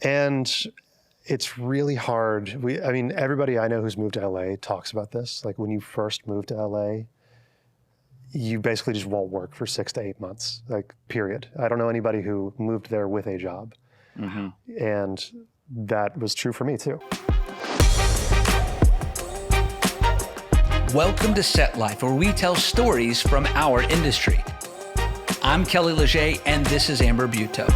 And it's really hard. I mean, everybody I know who's moved to LA talks about this. Like when you first move to LA, you basically just won't work for 6 to 8 months, like period. I don't know anybody who moved there with a job. And that was true for me too. Welcome to Set Life, where we tell stories from our industry. I'm Kelly Leger, and this is Amber Buteau.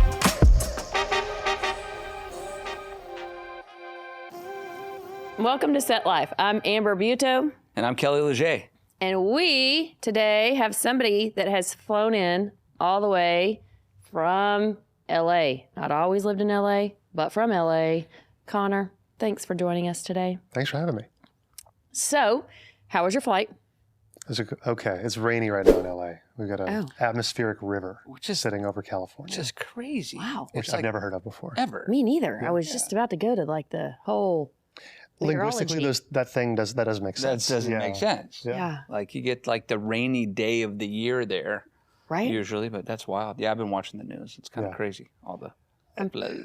Welcome to Set Life. I'm Amber Buteau. And I'm Kelly Leger. And we today have somebody that has flown in all the way from LA. Not always lived in LA, but from LA. Connor, thanks for joining us today. Thanks for having me. So, how was your flight? Okay, it's rainy right now in LA. We've got an atmospheric river sitting over California. Which is crazy. Wow. Which I've never heard of before. Ever. Me neither. I was just about to go to like the whole linguistically, that doesn't make sense. That doesn't make sense. Yeah. Like you get like the rainy day of the year there, right? Usually, but that's wild. Yeah, I've been watching the news. It's kind of crazy. All the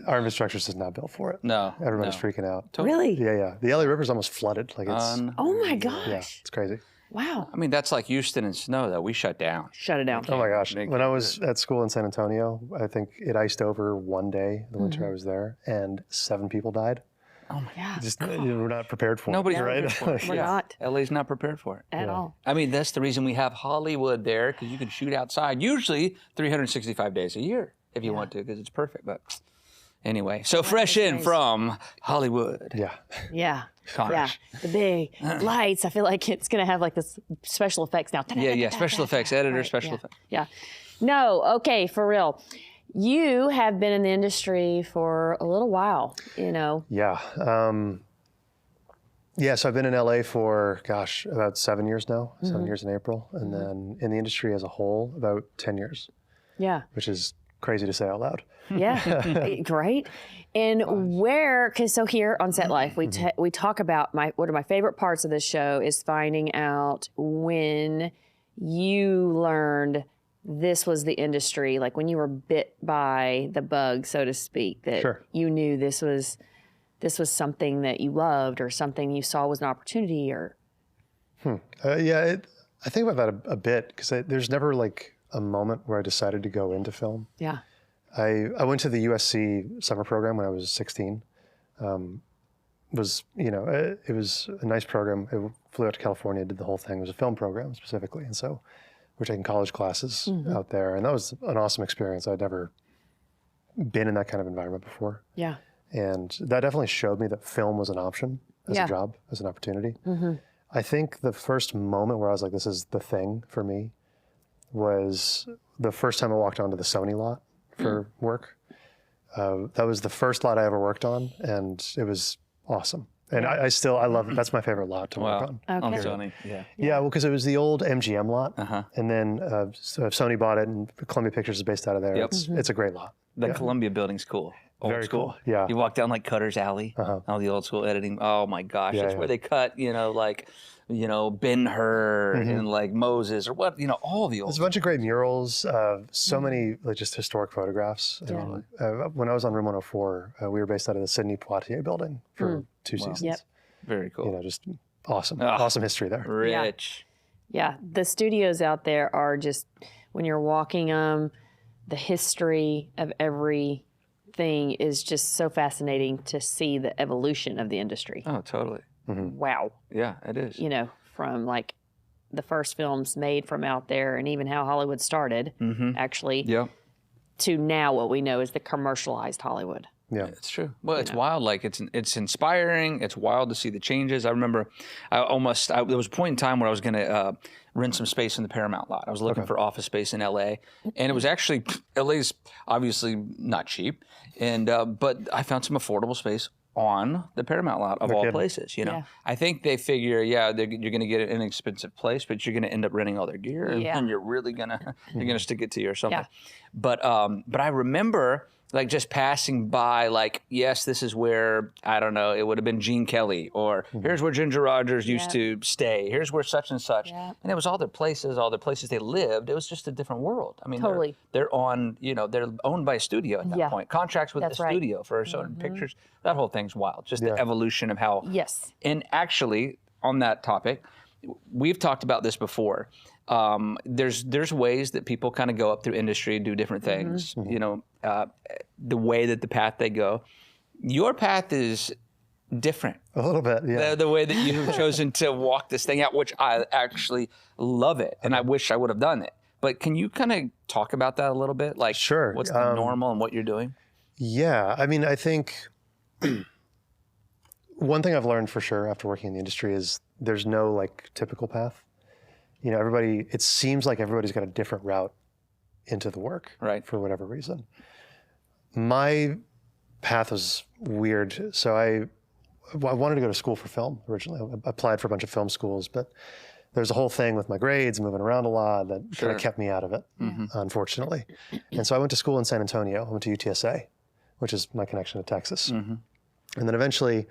our infrastructure is not built for it. No, everybody's freaking out. Really? Yeah. The LA River's almost flooded. Like it's. Oh my gosh. Yeah, it's crazy. Wow. I mean, that's like Houston and snow that we shut down. Shut it down. Oh my gosh. When I was at school in San Antonio, I think it iced over one day, the winter I was there, and 7 people died. Oh my God. Just we're not prepared for Nobody's it. prepared for it. We're not. LA's not prepared for it. At all. I mean, that's the reason we have Hollywood there, because you can shoot outside, usually 365 days a year if you want to, because it's perfect. But anyway, so fresh in from Hollywood. Yeah. Connor. Yeah. The big lights. I feel like it's going to have like this special effects now. Yeah. Special effects, editor, special effects. Yeah. No, okay, for real. You have been in the industry for a little while, you know. Yeah. So I've been in LA for, about 7 years now, 7 years in April. And then in the industry as a whole, about 10 years. Yeah. Which is crazy to say out loud. Yeah, great. And because so here on Set Life, we talk about one of my favorite parts of this show is finding out when you learned this was the industry, like when you were bit by the bug, so to speak, that you knew this was something that you loved or something you saw was an opportunity or. I think about that a bit because there's never like a moment where I decided to go into film. Yeah. I went to the USC summer program when I was 16. It was a nice program. I flew out to California, did the whole thing. It was a film program specifically. And so we're taking college classes out there. And that was an awesome experience. I'd never been in that kind of environment before. Yeah. And that definitely showed me that film was an option as a job, as an opportunity. I think the first moment where I was like, this is the thing for me was the first time I walked onto the Sony lot for work. That was the first lot I ever worked on, and it was awesome. And I love it. That's my favorite lot to work on. Okay. On Sony, well, because it was the old MGM lot, and then Sony bought it, and Columbia Pictures is based out of there. Yep. It's a great lot. The Columbia building's cool. Old school. Cool. Yeah. You walk down like Cutter's Alley, all the old school editing. Oh my gosh, that's where they cut, Ben-Hur and like Moses or what, all the old. There's a bunch of great murals, so many like just historic photographs. Yeah. When I was on Room 104, we were based out of the Sidney Poitier building for 2 seasons. Yep. Very cool. Just awesome. Awesome history there. Rich. Yeah. The studios out there are just, when you're walking them, the history of everything is just so fascinating to see the evolution of the industry. Oh, totally. Wow. Yeah, it is. From like the first films made from out there and even how Hollywood started, actually, to now what we know is the commercialized Hollywood. Yeah, it's true. Well, it's wild. Like it's inspiring. It's wild to see the changes. I remember there was a point in time where I was going to rent some space in the Paramount lot. I was looking for office space in LA, and it was actually, LA's obviously not cheap, and but I found some affordable space on the Paramount lot of all places. I think they figure, you're going to get an inexpensive place, but you're going to end up renting all their gear, and you're really gonna stick it to you or something. But I remember like just passing by, like, yes, this is where, I don't know, it would have been Gene Kelly, or here's where Ginger Rogers used to stay. Here's where such and such. And it was all their places they lived. It was just a different world. I mean, they're on, you know, they're owned by a studio at that point. Contracts with the studio for certain pictures. That whole thing's wild. Just the evolution of how. Yes. And actually, on that topic, we've talked about this before. There's ways that people kind of go up through industry, do different things, you know, the way that the path they go. Your path is different. A little bit, yeah. The way that you've chosen to walk this thing out, which I actually love it, and I wish I would have done it. But can you kind of talk about that a little bit? Like, sure. What's the normal and what you're doing? Yeah, I mean, I think one thing I've learned for sure after working in the industry is there's no like typical path. You know, it seems like everybody's got a different route into the work, right? For whatever reason. My path was weird. So I wanted to go to school for film originally. I applied for a bunch of film schools, but there's a whole thing with my grades, moving around a lot, that kind of kept me out of it, unfortunately. And so I went to school in San Antonio. I went to UTSA, which is my connection to Texas. And then eventually,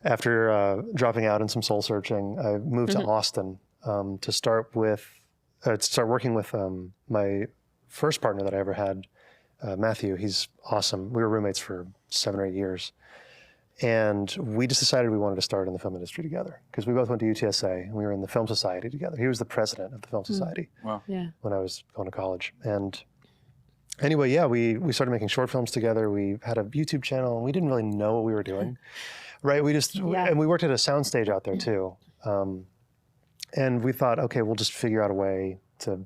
after dropping out and some soul searching, I moved to Austin to start working with my first partner that I ever had, Matthew. He's awesome. We were roommates for 7 or 8 years. And we just decided we wanted to start in the film industry together because we both went to UTSA and we were in the Film Society together. He was the president of the Film Society when I was going to college. And anyway, yeah, we started making short films together. We had a YouTube channel and we didn't really know what we were doing, right? And we worked at a soundstage out there too. And we thought, okay, we'll just figure out a way to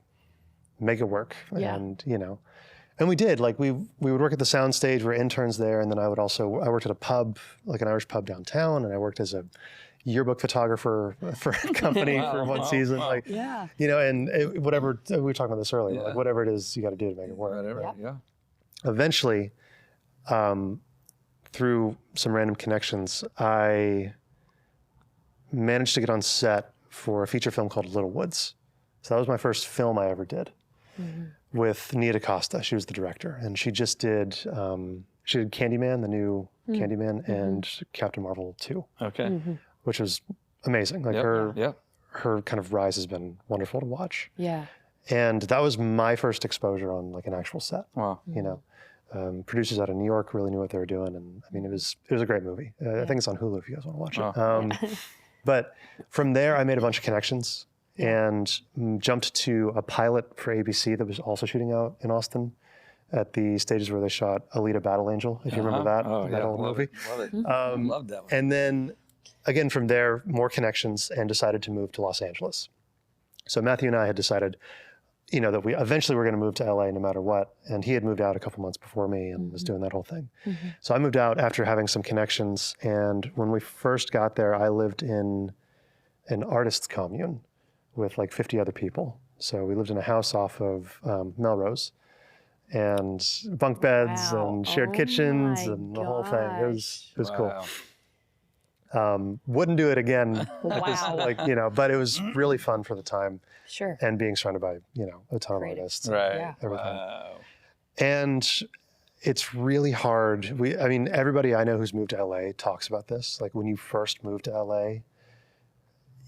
make it work. And, you know, and we did. Like we would work at the soundstage, we're interns there. And then I worked at a pub, like an Irish pub downtown. And I worked as a yearbook photographer for a company for one season. Like, you know, and whatever, we were talking about this earlier, like whatever it is you got to do to make it work. Right? Eventually, through some random connections, I managed to get on set for a feature film called Little Woods. So that was my first film I ever did with Nia DaCosta. She was the director, and she just did, she did Candyman, the new Candyman, and Captain Marvel 2. Okay. Which was amazing. Like her kind of rise has been wonderful to watch. Yeah. And that was my first exposure on like an actual set. Wow. You know, producers out of New York really knew what they were doing, and I mean, it was a great movie. I think it's on Hulu if you guys want to watch it. But from there, I made a bunch of connections and jumped to a pilot for ABC that was also shooting out in Austin at the stages where they shot Alita Battle Angel, if you remember that old movie. Love it. Love that one. And then, again, from there, more connections, and decided to move to Los Angeles. So Matthew and I had decided, you know, that we eventually were going to move to LA no matter what. And he had moved out a couple months before me and was doing that whole thing. So I moved out after having some connections. And when we first got there, I lived in an artist's commune with like 50 other people. So we lived in a house off of Melrose, and bunk beds and shared kitchens and the whole thing. It was cool. Wouldn't do it again. Like, you know, but it was really fun for the time. Sure. And being surrounded by, you know, a ton of artists. Right. Everything. Wow. And it's really hard. I mean, everybody I know who's moved to LA talks about this. Like when you first move to LA,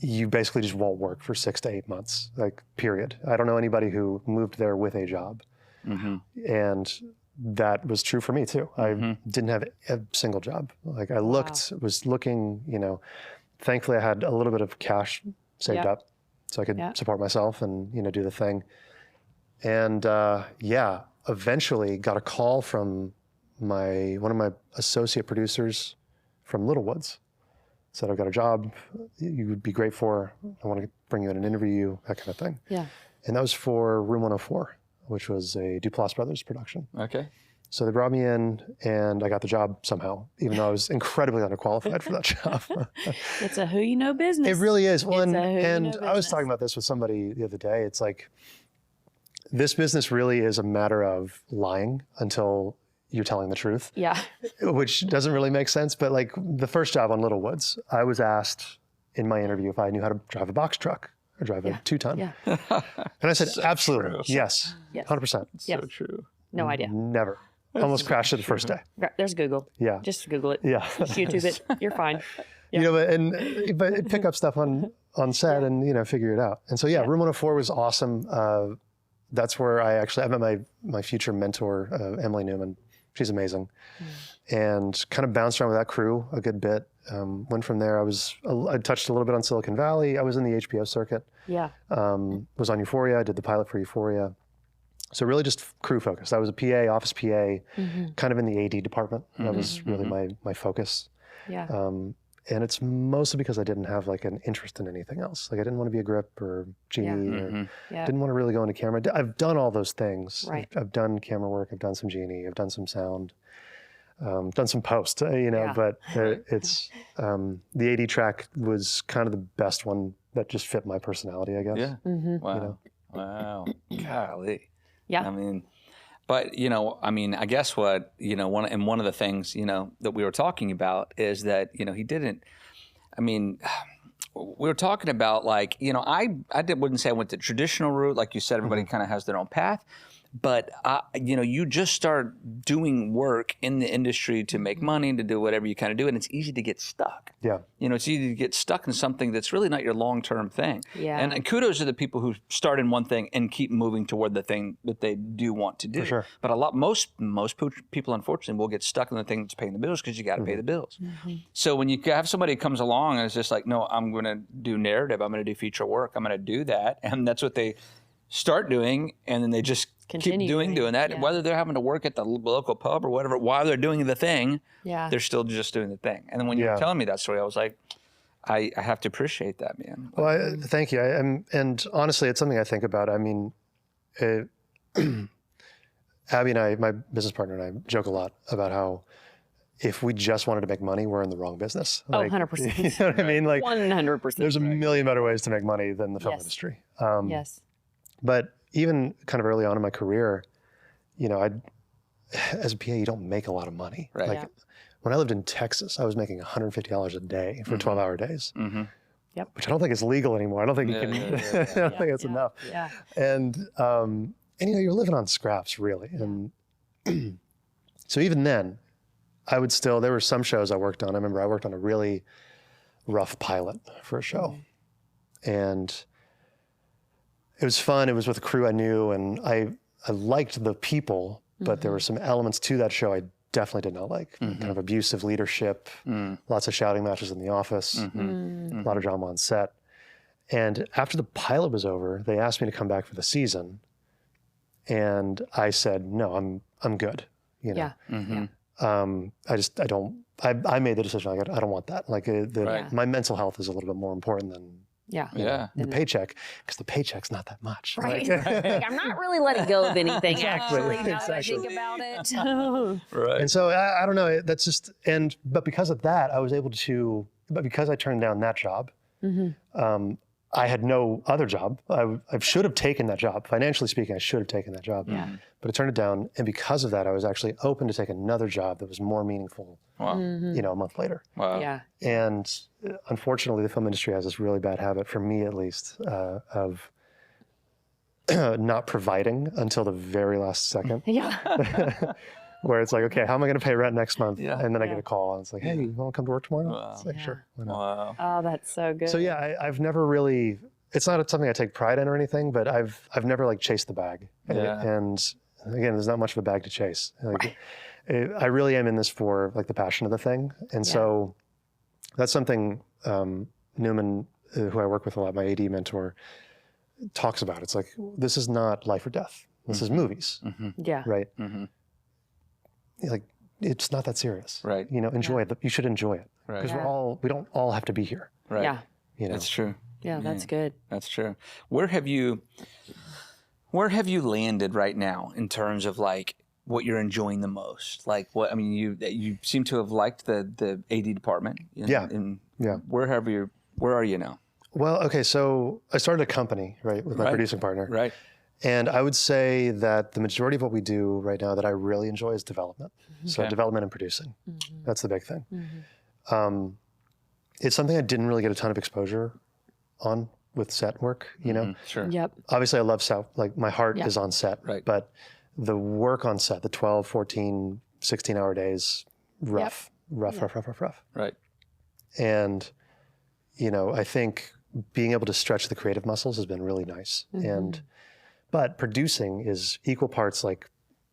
you basically just won't work for 6 to 8 months, like period. I don't know anybody who moved there with a job. And that was true for me too. I didn't have a single job. Like I was looking, you know, thankfully I had a little bit of cash saved up so I could support myself and, you know, do the thing. And eventually got a call from one of my associate producers from Little Woods. Said, I've got a job you would be great for. I want to bring you in and interview you, that kind of thing. Yeah. And that was for Room 104, which was a Duplass Brothers production. Okay. So they brought me in and I got the job somehow, even though I was incredibly underqualified for that job. It's a who you know business. It really is. Well, and I was talking about this with somebody the other day. It's like, this business really is a matter of lying until you're telling the truth. Yeah. Which doesn't really make sense. But like the first job on Little Woods, I was asked in my interview if I knew how to drive a box truck or drive a 2-ton. Yeah. And I said, absolutely. Yes. 100%. So true. No idea. Never. almost crashed it the first day. There's Google. Yeah. Just Google it. Yeah. Just YouTube it. You're fine. You know, but pick up stuff on set and, you know, figure it out. And so, yeah, Room 104 was awesome. That's where I met my future mentor, Emily Newman. She's amazing. And kind of bounced around with that crew a good bit. Went from there. I touched a little bit on Silicon Valley. I was in the HBO circuit. Yeah. Was on Euphoria. I did the pilot for Euphoria. So really just crew focused. I was a PA, office PA, kind of in the AD department. That was really my focus. Yeah. And it's mostly because I didn't have like an interest in anything else. Like I didn't want to be a grip or genie or didn't want to really go into camera. I've done all those things. Right. I've done camera work. I've done some genie. I've done some sound. Done some post, you know, but it's the AD track was kind of the best one that just fit my personality, I guess. Yeah. Wow. You know? Wow. Golly. Yeah. I mean, but, you know, I mean, I guess what, you know, one of the things, you know, that we were talking about is that, you know, he didn't, I mean, we were talking about like, you know, I wouldn't say I went the traditional route. Like you said, everybody kind of has their own path. But, you know, you just start doing work in the industry to make money, to do whatever you kind of do, and it's easy to get stuck. Yeah. You know, it's easy to get stuck in something that's really not your long-term thing. Yeah. And kudos to the people who start in one thing and keep moving toward the thing that they do want to do. For sure. But most people, unfortunately, will get stuck in the thing that's paying the bills because you got to pay the bills. So when you have somebody who comes along and is just like, no, I'm going to do narrative, I'm going to do feature work, I'm going to do that, and that's what they start doing, and then they just keep doing that. Yeah. Whether they're having to work at the local pub or whatever, while they're doing the thing, they're still just doing the thing. And then when you were telling me that story, I was like, I have to appreciate that, man. Well, thank you. And honestly, it's something I think about. I mean, Abby and I, my business partner and I, joke a lot about how if we just wanted to make money, we're in the wrong business. Like, 100%. You know what I mean? Like 100%. There's a million better ways to make money than the film industry. Yes. But even kind of early on in my career, you know, as a PA, you don't make a lot of money. Right. Like when I lived in Texas, I was making $150 a day for 12-hour days, which I don't think is legal anymore. I don't think you can. I don't think it's enough. Yeah. And you know, you're living on scraps really. And so even then, there were some shows I worked on. I remember I worked on a really rough pilot for a show, and it was fun. It was with a crew I knew, and I liked the people, but there were some elements to that show I definitely did not like. Kind of abusive leadership, lots of shouting matches in the office, a lot of drama on set. And after the pilot was over, they asked me to come back for the season, and I said, no, I'm good. You know? I made the decision. Like, I don't want that. Like my mental health is a little bit more important than the paycheck, because the paycheck's not that much. Right. Like, I'm not really letting go of anything actually. Now that I think about it. Right. And so I don't know. That's just but because of that, I was able to. But because I turned down that job, I had no other job. I should have taken that job. Financially speaking, I should have taken that job. Yeah. But I turned it down, and because of that, I was actually open to take another job that was more meaningful. Wow. You know, a month later. Wow. Yeah. And unfortunately, the film industry has this really bad habit, for me at least, of not providing until the very last second. Yeah. Where it's like, okay, how am I going to pay rent next month? Yeah. And then I get a call, and it's like, hey, you want to come to work tomorrow? Wow. It's like, sure. Why not? Wow. Oh, that's so good. So yeah, I've never really. It's not something I take pride in or anything, but I've never like chased the bag. Yeah. And again, there's not much of a bag to chase. Like, I really am in this for like the passion of the thing, and so that's something Newman, who I work with a lot, my AD mentor, talks about. It's like, this is not life or death. This is movies. Yeah. Right. Like, it's not that serious. Right. You know, enjoy it. You should enjoy it, Right. because we don't all have to be here. Right. Yeah. You know. That's true. Yeah, that's good. That's true. Where have you landed right now in terms of like what you're enjoying the most? Like what, I mean, you seem to have liked the AD department. Yeah. Where are you now? Well, okay, so I started a company, right, with my producing partner. Right. And I would say that the majority of what we do right now that I really enjoy is development. So development and producing. That's the big thing. It's something I didn't really get a ton of exposure on with set work, you know? Sure. Yep. Obviously I love set, like my heart is on set, Right. but the work on set, the 12, 14, 16-hour days, rough. Right. And, I think being able to stretch the creative muscles has been really nice. But producing is equal parts like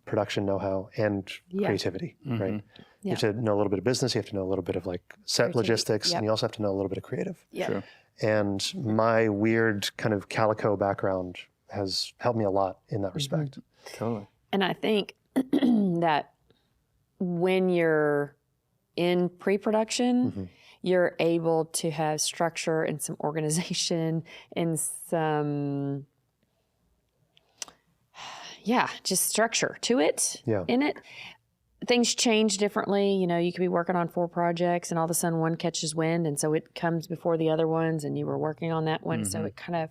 production know-how and creativity, right? You have to know a little bit of business. You have to know a little bit of like set logistics, and you also have to know a little bit of creative. Sure. And my weird kind of calico background has helped me a lot in that respect. Totally. And I think that when you're in pre-production, you're able to have structure and some organization and some, just structure to it, in it. Things change differently. You could be working on 4 projects and all of a sudden one catches wind, and so it comes before the other ones, and you were working on that one. So it kind of,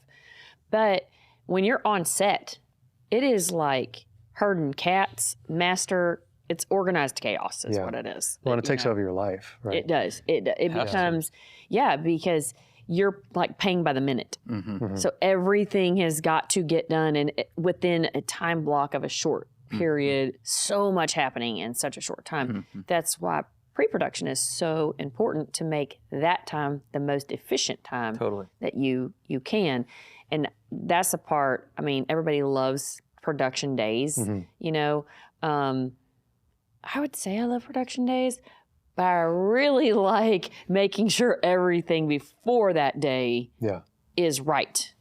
but when you're on set, it is like herding cats, it's organized chaos is what it is. Well, and it takes over your life, right? It does. It becomes, because you're like paying by the minute. So everything has got to get done and within a time block of a short period, so much happening in such a short time. That's why pre-production is so important, to make that time the most efficient time that you can. And that's the part, everybody loves production days, I would say I love production days, but I really like making sure everything before that day is right.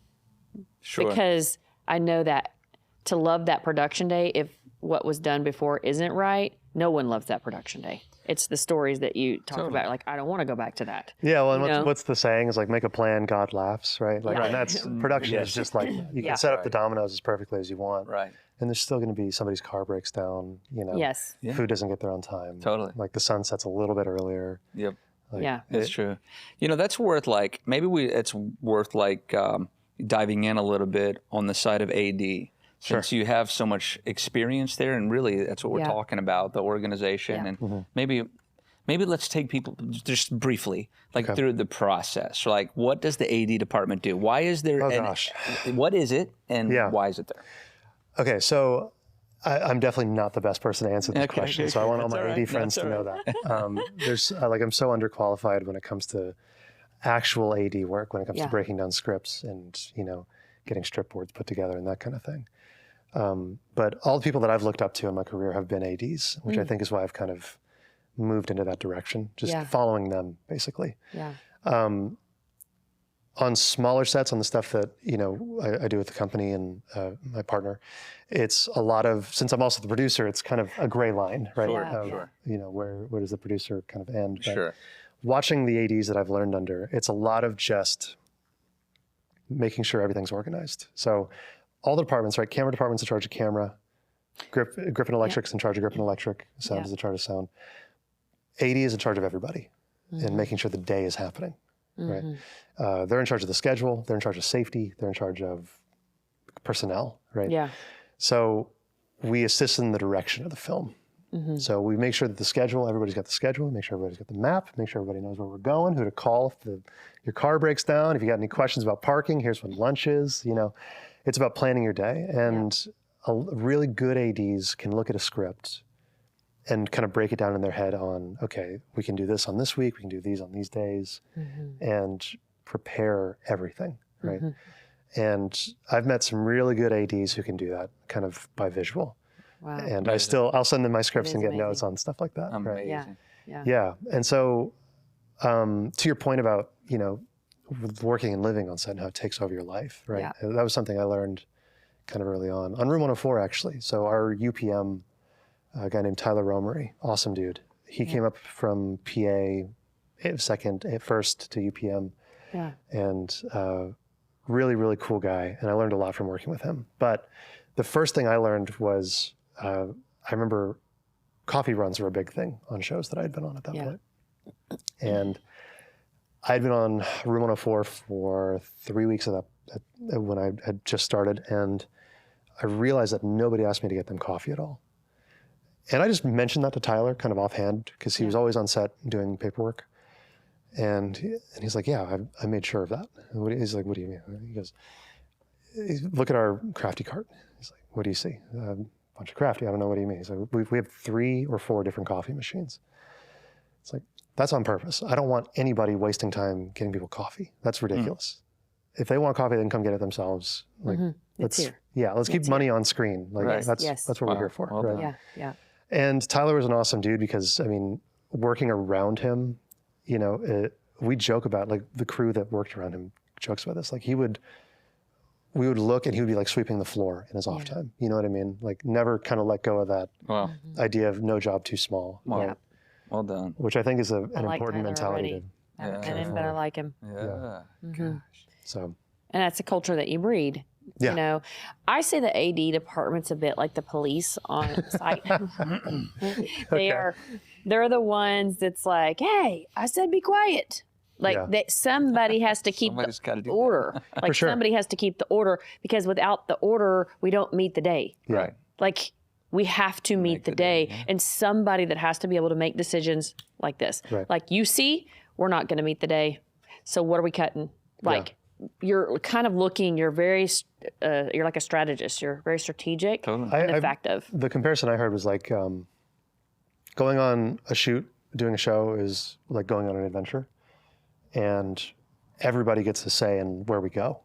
Sure. Because I know that to love that production day, if what was done before isn't right, no one loves that production day. It's the stories that you talk about. Like, I don't want to go back to that. Yeah, well, and what's the saying? Is like, make a plan, God laughs, right? Like, and that's production is just like, you can set up the dominoes as perfectly as you want. Right. And there's still going to be somebody's car breaks down, food doesn't get there on time. Totally. Like the sun sets a little bit earlier. Yep. Like, It's true. That's worth like, it's worth like diving in a little bit on the side of AD. Since you have so much experience there, and really that's what we're talking about, the organization. And maybe let's take people just briefly, like through the process. Like, what does the AD department do? Why is there, what is it, and why is it there? Okay, so I'm definitely not the best person to answer this question, so I want all my AD friends to know that. I'm so underqualified when it comes to actual AD work, when it comes to breaking down scripts and, getting strip boards put together and that kind of thing. But all the people that I've looked up to in my career have been ADs, which I think is why I've kind of moved into that direction, just following them, basically. On smaller sets, on the stuff that, I do with the company and my partner, it's a lot of, since I'm also the producer, it's kind of a gray line, right? Sure. Where does the producer kind of end? But watching the ADs that I've learned under, it's a lot of just making sure everything's organized. So all the departments, right? Camera department's in charge of camera, grip and electric's in charge of grip and electric, sound is in charge of sound. AD is in charge of everybody and making sure the day is happening. Right. They're in charge of the schedule. They're in charge of safety. They're in charge of personnel. Right. Yeah. So we assist in the direction of the film. So we make sure that the schedule, everybody's got the schedule, make sure everybody's got the map, make sure everybody knows where we're going, who to call if your car breaks down. If you got any questions about parking, here's when lunch is. It's about planning your day. And really good ADs can look at a script and kind of break it down in their head on, okay, we can do this on this week, we can do these on these days, and prepare everything, right? And I've met some really good ADs who can do that kind of by visual. Wow. And I'll send them my scripts and get notes on stuff like that. Amazing. Right? Yeah. And so to your point about, working and living on set and how it takes over your life, right? That was something I learned kind of early on Room 104, actually. So our UPM, a guy named Tyler Romery, awesome dude. He came up from PA first to UPM, and really, really cool guy. And I learned a lot from working with him. But the first thing I learned was, I remember coffee runs were a big thing on shows that I'd been on at that point. And I'd been on Room 104 for 3 weeks of that when I had just started. And I realized that nobody asked me to get them coffee at all. And I just mentioned that to Tyler kind of offhand because he was always on set doing paperwork. And he's like, yeah, I made sure of that. He's like, what do you mean? He goes, look at our crafty cart. He's like, what do you see? bunch of crafty. I don't know what he means. So we have 3 or 4 different coffee machines. It's like, that's on purpose. I don't want anybody wasting time getting people coffee. That's ridiculous. If they want coffee, they can come get it themselves. Like, let's keep money on screen. Like that's what we're here for. Well right? done. Yeah. And Tyler was an awesome dude because, I mean, working around him, you know, we joke about, like, the crew that worked around him jokes about this. Like, we would look and he would be like sweeping the floor in his off time. You know what I mean? Like, never kind of let go of that idea of no job too small. Wow. Well done. Which I think is an like important Tyler mentality. already. I haven't met him, but I like him. Yeah. Mhm. So, And that's a culture that you breed. Yeah. You know, I say the AD department's a bit like the police on site. They're the ones that's like, hey, I said be quiet. Like that somebody has to keep the order. Like somebody has to keep the order, because without the order, we don't meet the day. Right. Like, we have to meet the day. And somebody that has to be able to make decisions like this. Right. Like, you see, we're not going to meet the day. So what are we cutting? Like, you're kind of looking, you're like a strategist. You're very strategic and effective. The comparison I heard was like going on a shoot, doing a show is like going on an adventure. And everybody gets a say in where we go.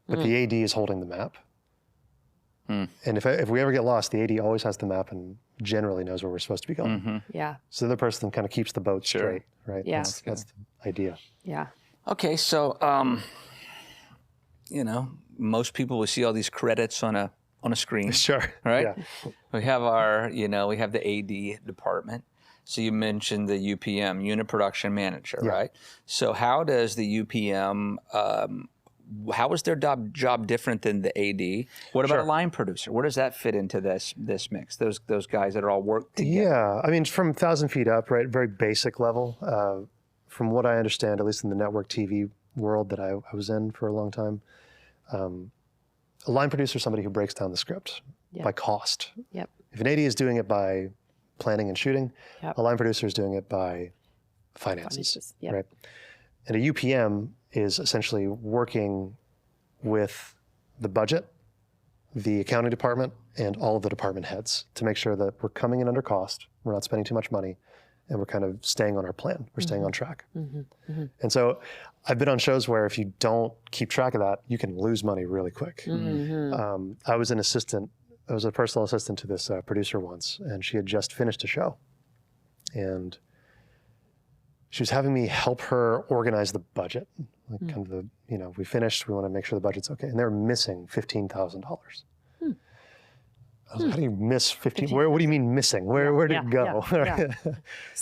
But the AD is holding the map. And if we ever get lost, the AD always has the map and generally knows where we're supposed to be going. Yeah. So the other person kind of keeps the boat straight, right? Yeah. That's the idea. Yeah. Okay, so you know, most people will see all these credits on a screen. Sure. Right? Yeah. We have we have the AD department. So you mentioned the UPM, Unit Production Manager, right? So how does the UPM, how is their job different than the AD? What about a line producer? Where does that fit into this mix? Those guys that are all work together. Yeah, I mean, from 1,000 feet up, right? Very basic level. From what I understand, at least in the network TV world that I was in for a long time, a line producer is somebody who breaks down the script by cost. Yep. If an AD is doing it by planning and shooting, a line producer is doing it by finances. Right? And a UPM is essentially working with the budget, the accounting department, and all of the department heads to make sure that we're coming in under cost, we're not spending too much money, and we're kind of staying on our plan, we're staying on track. And so I've been on shows where if you don't keep track of that, you can lose money really quick. I was a personal assistant to this producer once, and she had just finished a show. And she was having me help her organize the budget. Like kind of the, we finished, we want to make sure the budget's okay. And they were missing $15,000. I was like, how do you miss 15? What do you mean missing? Where did it go?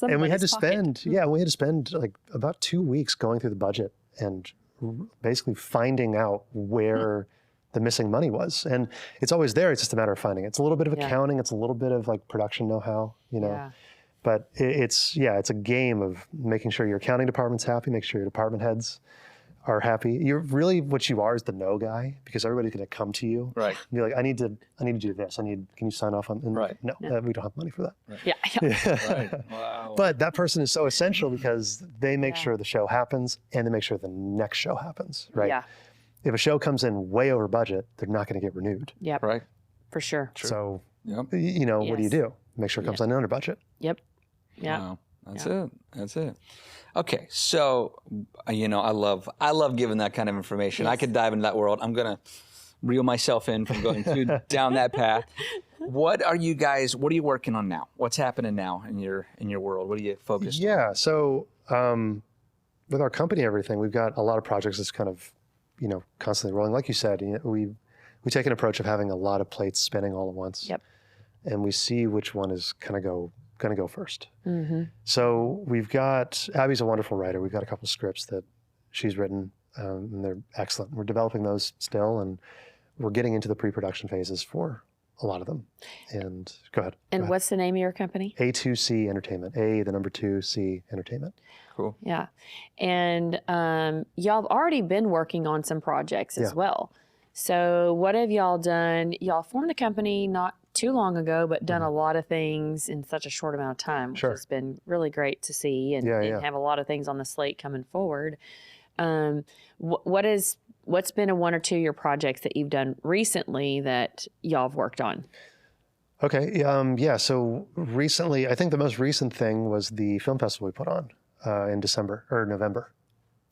And we had to spend, like about 2 weeks going through the budget and basically finding out where the missing money was. And it's always there, it's just a matter of finding it. It's a little bit of accounting, it's a little bit of like production know-how, But it's a game of making sure your accounting department's happy, make sure your department heads are happy. You're really, what you are is the no guy, because everybody's going to come to you. Right. And be like, I need to do this. Can you sign off on? And no, we don't have money for that. Right. Wow. But that person is so essential because they make sure the show happens and they make sure the next show happens. Right. Yeah. If a show comes in way over budget, they're not going to get renewed. Yep. Right. For sure. True. So, what do you do? Make sure it comes in under budget. Yep. Yeah. Wow. That's it. Okay, so I love giving that kind of information. I could dive into that world. I'm gonna reel myself in from going down that path. What are you working on now? What's happening now in your world? What are you focused on? Yeah, so with our company and everything, we've got a lot of projects that's kind of constantly rolling. Like you said, we take an approach of having a lot of plates spinning all at once. Yep. And we see which one is going to go first. So we've got, Abby's a wonderful writer. We've got a couple scripts that she's written, and they're excellent. We're developing those still, and we're getting into the pre-production phases for a lot of them. And go ahead. And what's the name of your company? A2C Entertainment. A, the number 2, C Entertainment. Cool. Yeah. And y'all have already been working on some projects as well. So what have y'all done? Y'all formed a company not too long ago, but done a lot of things in such a short amount of time, which has been really great to see, and have a lot of things on the slate coming forward. What's been one or two of your projects that you've done recently that y'all have worked on? Okay. Yeah. So recently, I think the most recent thing was the film festival we put on in December or November.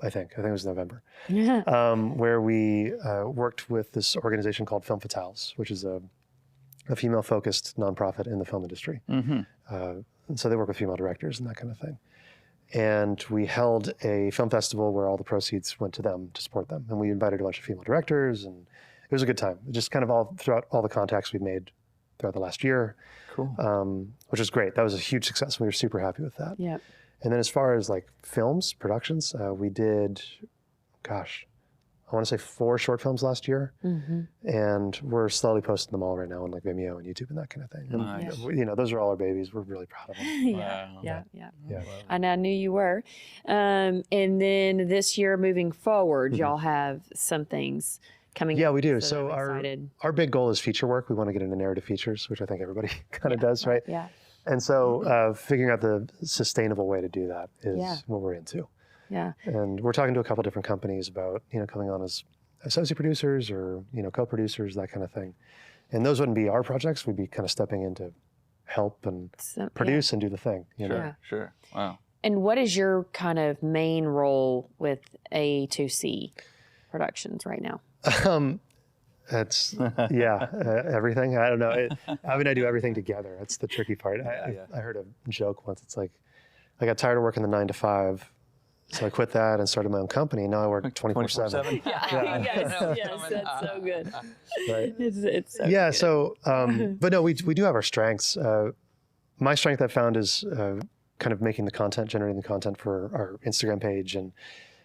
I think it was November, where we worked with this organization called Film Fatales, which is a female-focused nonprofit in the film industry. And so they work with female directors and that kind of thing. And we held a film festival where all the proceeds went to them to support them. And we invited a bunch of female directors, and it was a good time. Just kind of all throughout all the contacts we've made throughout the last year, which was great. That was a huge success. We were super happy with that. Yeah. And then as far as like films, productions, we did, I want to say 4 short films last year, and we're slowly posting them all right now on like Vimeo and YouTube and that kind of thing. And, Nice. those are all our babies. We're really proud of them. Yeah. Yeah. And I knew you were. And then this year moving forward, y'all have some things coming Yeah, up, we do. so So I'm excited. our big goal is feature work. We want to get into narrative features, which I think everybody kind of does, right? Yeah. And so figuring out the sustainable way to do that is Yeah. what we're into. Yeah. And we're talking to a couple different companies about, coming on as associate producers or, co-producers, that kind of thing. And those wouldn't be our projects. We'd be kind of stepping in to help and produce and do the thing. Sure. Wow. And what is your kind of main role with A2C Productions right now? That's everything. I don't know. I do everything together. That's the tricky part. I heard a joke once. It's like, I got tired of working the 9 to 5. So I quit that and started my own company. Now I work 24/7. Yes, that's so good. Right. It's so Yeah. good. So, but no, we do have our strengths. My strength I've found is kind of making the content, generating the content for our Instagram page and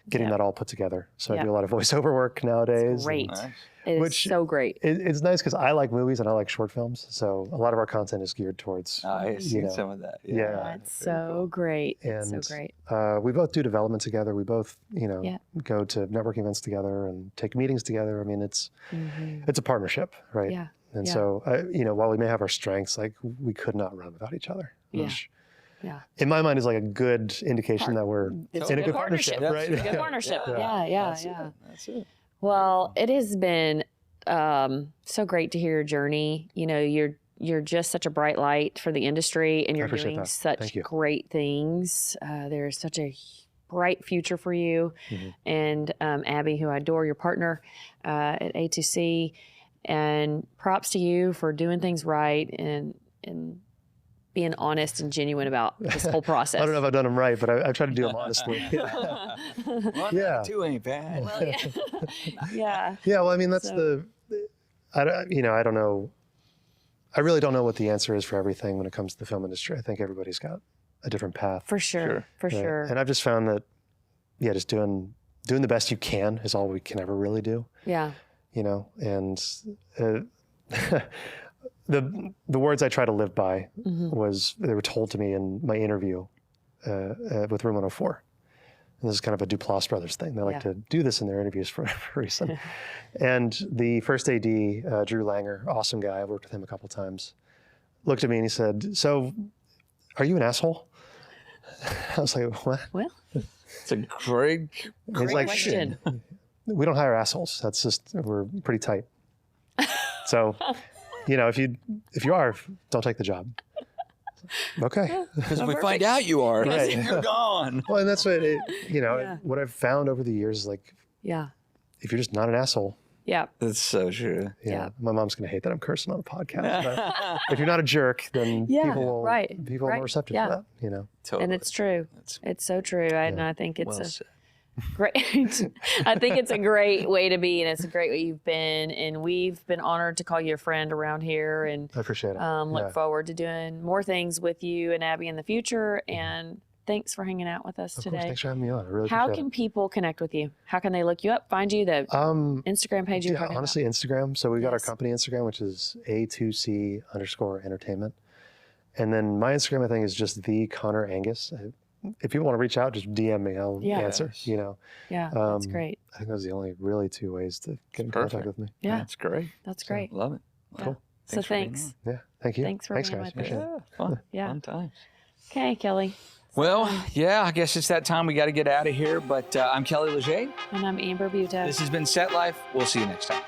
getting that all put together. So I do a lot of voiceover work nowadays. Great. Nice. It is so great. It's nice because I like movies and I like short films. So a lot of our content is geared towards, I've seen some of that. It's so great. It's so And, great. we both do development together. We both, go to networking events together and take meetings together. I mean, it's a partnership, right? Yeah. And so, while we may have our strengths, like we could not run without each other. Which, in my mind, is like a good indication that we're in a good partnership, right? It's a good partnership. Yeah. That's it. Well, it has been so great to hear your journey. You're just such a bright light for the industry, and you're doing such great things. There's such a bright future for you. And Abby, who I adore, your partner at A2C, and props to you for doing things right and being honest and genuine about this whole process. I don't know if I've done them right, but I try to do them honestly. Well, 2 ain't bad. Well, yeah. Yeah. Well, I mean, that's I don't know. I really don't know what the answer is for everything when it comes to the film industry. I think everybody's got a different path. For sure. And I've just found that, just doing the best you can is all we can ever really do. Yeah. And the words I try to live by they were told to me in my interview with Room 104. And this is kind of a Duplass Brothers thing. They like to do this in their interviews for whatever reason. And the first AD, Drew Langer, awesome guy, I've worked with him a couple times, looked at me and he said, "So, are you an asshole?" I was like, "What?" Well, it's a great question. We don't hire assholes. That's just, we're pretty tight. So, if you are, don't take the job. Okay. Because if we find out you are, Right. you're gone. Well, and that's what what I've found over the years is like, if you're just not an asshole. Yeah. That's so true. Yeah. My mom's going to hate that I'm cursing on a podcast. But if you're not a jerk, then people are more receptive to that, Totally. And it's true. It's so true. And I think it's said. great. I think it's a great way to be, and it's a great way you've been. And we've been honored to call you a friend around here, and I appreciate it. Look forward to doing more things with you and Abby in the future. And thanks for hanging out with us Of today. course, thanks for having me on. I really How appreciate can people connect with you? How can they look you up, find you, the Instagram page you're talking honestly, Instagram. So we've got our company Instagram, which is A2C_Entertainment. And then my Instagram, I think, is just the Connor Angus. If people want to reach out, just DM me. I'll answer. Yeah, that's great. I think those are the only really 2 ways to get in contact with me. Yeah, that's great. That's great. Love it. Cool. So thanks. Yeah, thank you. Thanks for guys. being with Appreciate us. it. Fun. Yeah. Fun times. Okay, Kelly. Well, I guess it's that time. We got to get out of here. But I'm Kelly Leger. And I'm Amber Buta. This has been Set Life. We'll see you next time.